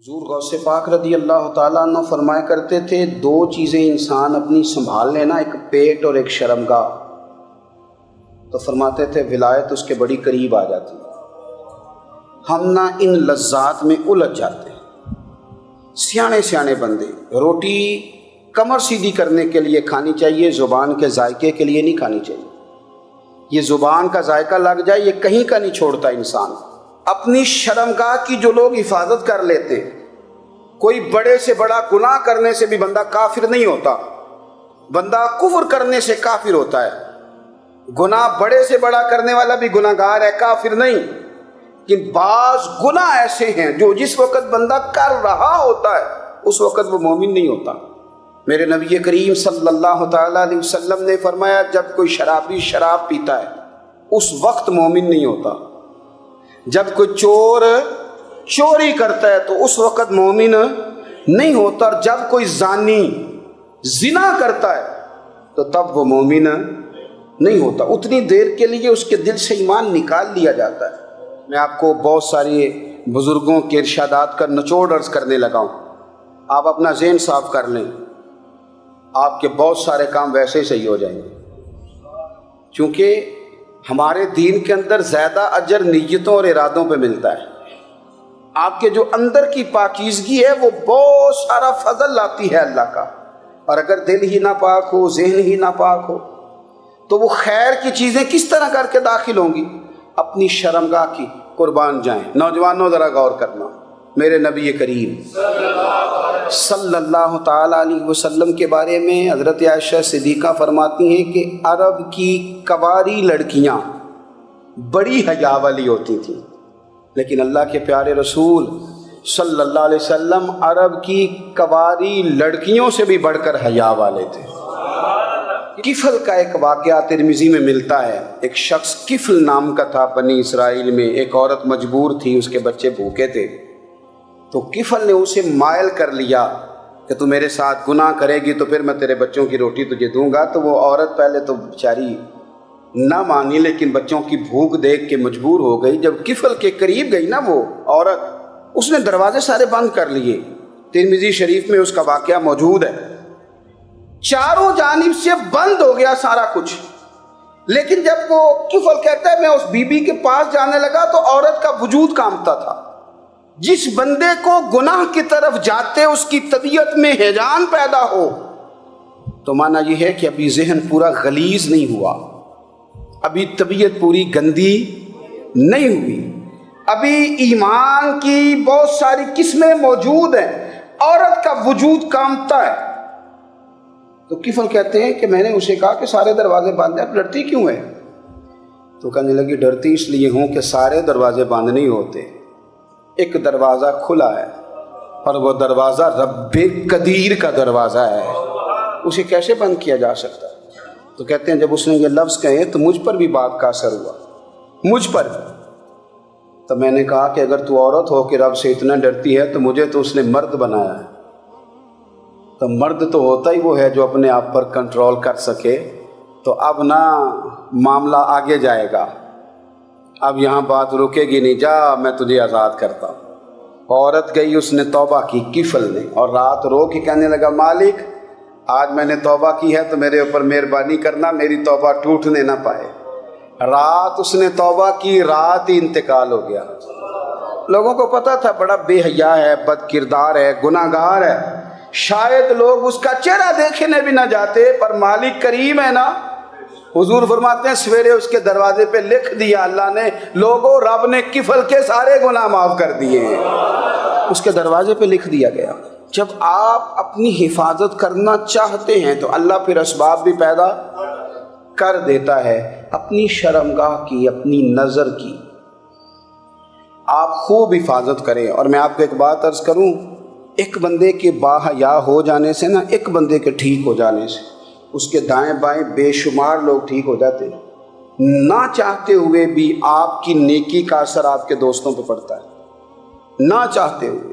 حضور غوث پاک رضی اللہ تعالیٰ عنہ فرمایا کرتے تھے، دو چیزیں انسان اپنی سنبھال لینا، ایک پیٹ اور ایک شرمگاہ۔ تو فرماتے تھے ولایت اس کے بڑی قریب آ جاتی ہے۔ ہم نہ ان لذات میں الجھ جاتے ہیں۔ سیانے سیانے بندے روٹی کمر سیدھی کرنے کے لیے کھانی چاہیے، زبان کے ذائقے کے لیے نہیں کھانی چاہیے۔ یہ زبان کا ذائقہ لگ جائے یہ کہیں کا نہیں چھوڑتا انسان۔ اپنی شرمگاہ کی جو لوگ حفاظت کر لیتے ہیں، کوئی بڑے سے بڑا گناہ کرنے سے بھی بندہ کافر نہیں ہوتا، بندہ کفر کرنے سے کافر ہوتا ہے۔ گناہ بڑے سے بڑا کرنے والا بھی گناہ گار ہے، کافر نہیں۔ لیکن بعض گناہ ایسے ہیں جو جس وقت بندہ کر رہا ہوتا ہے اس وقت وہ مومن نہیں ہوتا۔ میرے نبی کریم صلی اللہ تعالیٰ علیہ وسلم نے فرمایا، جب کوئی شرابی شراب پیتا ہے اس وقت مومن نہیں ہوتا، جب کوئی چور چوری کرتا ہے تو اس وقت مومن نہیں ہوتا، اور جب کوئی زانی زنا کرتا ہے تو تب وہ مومن نہیں ہوتا۔ اتنی دیر کے لیے اس کے دل سے ایمان نکال لیا جاتا ہے۔ میں آپ کو بہت ساری بزرگوں کے ارشادات کا نچوڑ عرض کرنے لگا ہوں، آپ اپنا ذہن صاف کر لیں، آپ کے بہت سارے کام ویسے ہی صحیح ہو جائیں گے، کیونکہ ہمارے دین کے اندر زیادہ اجر نیتوں اور ارادوں پہ ملتا ہے۔ آپ کے جو اندر کی پاکیزگی ہے وہ بہت سارا فضل لاتی ہے اللہ کا، اور اگر دل ہی نہ پاک ہو، ذہن ہی نہ پاک ہو تو وہ خیر کی چیزیں کس طرح کر کے داخل ہوں گی؟ اپنی شرمگاہ کی قربان جائیں۔ نوجوانوں ذرا غور کرنا، میرے نبی کریم صلی اللہ تعالیٰ علیہ وسلم کے بارے میں حضرت عائشہ صدیقہ فرماتی ہیں کہ عرب کی کواری لڑکیاں بڑی حیا والی ہوتی تھیں، لیکن اللہ کے پیارے رسول صلی اللہ علیہ وسلم عرب کی کواری لڑکیوں سے بھی بڑھ کر حیا والے تھے۔ کفل کا ایک واقعہ ترمذی میں ملتا ہے۔ ایک شخص کفل نام کا تھا بنی اسرائیل میں، ایک عورت مجبور تھی، اس کے بچے بھوکے تھے، تو کفل نے اسے مائل کر لیا کہ تو میرے ساتھ گناہ کرے گی تو پھر میں تیرے بچوں کی روٹی تجھے دوں گا۔ تو وہ عورت پہلے تو بیچاری نہ مانی، لیکن بچوں کی بھوک دیکھ کے مجبور ہو گئی۔ جب کفل کے قریب گئی نا وہ عورت، اس نے دروازے سارے بند کر لیے۔ ترمذی شریف میں اس کا واقعہ موجود ہے۔ چاروں جانب سے بند ہو گیا سارا کچھ، لیکن جب وہ کفل کہتا ہے میں اس بی بی کے پاس جانے لگا تو عورت کا وجود کانپتا تھا۔ جس بندے کو گناہ کی طرف جاتے اس کی طبیعت میں ہیجان پیدا ہو تو مانا یہ ہے کہ ابھی ذہن پورا غلیظ نہیں ہوا، ابھی طبیعت پوری گندی نہیں ہوئی، ابھی ایمان کی بہت ساری قسمیں موجود ہیں، عورت کا وجود کانپتا ہے۔ تو کفل کہتے ہیں کہ میں نے اسے کہا کہ سارے دروازے بند ہیں، اب ڈرتی کیوں ہے؟ تو کہنے لگی ڈرتی اس لیے ہوں کہ سارے دروازے بند نہیں ہوتے، ایک دروازہ کھلا ہے اور وہ دروازہ رب قدیر کا دروازہ ہے، اسے کیسے بند کیا جا سکتا ہے؟ تو کہتے ہیں جب اس نے یہ لفظ کہے تو مجھ پر بھی بات کا اثر ہوا، مجھ پر بھی۔ تو میں نے کہا کہ اگر تو عورت ہو کہ رب سے اتنا ڈرتی ہے تو مجھے تو اس نے مرد بنایا ہے، تو مرد تو ہوتا ہی وہ ہے جو اپنے آپ پر کنٹرول کر سکے۔ تو اب نہ معاملہ آگے جائے گا، اب یہاں بات رکے گی نہیں، جا میں تجھے آزاد کرتا ہوں۔ عورت گئی، اس نے توبہ کی کفل نے، اور رات رو کے کہنے لگا مالک آج میں نے توبہ کی ہے تو میرے اوپر مہربانی کرنا، میری توبہ ٹوٹنے نہ پائے۔ رات اس نے توبہ کی، رات ہی انتقال ہو گیا۔ لوگوں کو پتا تھا بڑا بے حیا ہے، بد کردار ہے، گناہ گار ہے، شاید لوگ اس کا چہرہ دیکھنے بھی نہ جاتے، پر مالک کریم ہے نا۔ حضور فرماتے ہیں سویرے اس کے دروازے پہ لکھ دیا اللہ نے، لوگوں رب نے کفل کے سارے گناہ معاف کر دیے ہیں، اس کے دروازے پہ لکھ دیا گیا۔ جب آپ اپنی حفاظت کرنا چاہتے ہیں تو اللہ پھر اسباب بھی پیدا کر دیتا ہے۔ اپنی شرمگاہ کی، اپنی نظر کی آپ خوب حفاظت کریں۔ اور میں آپ کو ایک بات عرض کروں، ایک بندے کے باحیا ہو جانے سے نا، ایک بندے کے ٹھیک ہو جانے سے اس کے دائیں بائیں بے شمار لوگ ٹھیک ہو جاتے ہیں۔ نہ چاہتے ہوئے بھی آپ کی نیکی کا اثر آپ کے دوستوں پہ پڑتا ہے، نہ چاہتے ہوئے۔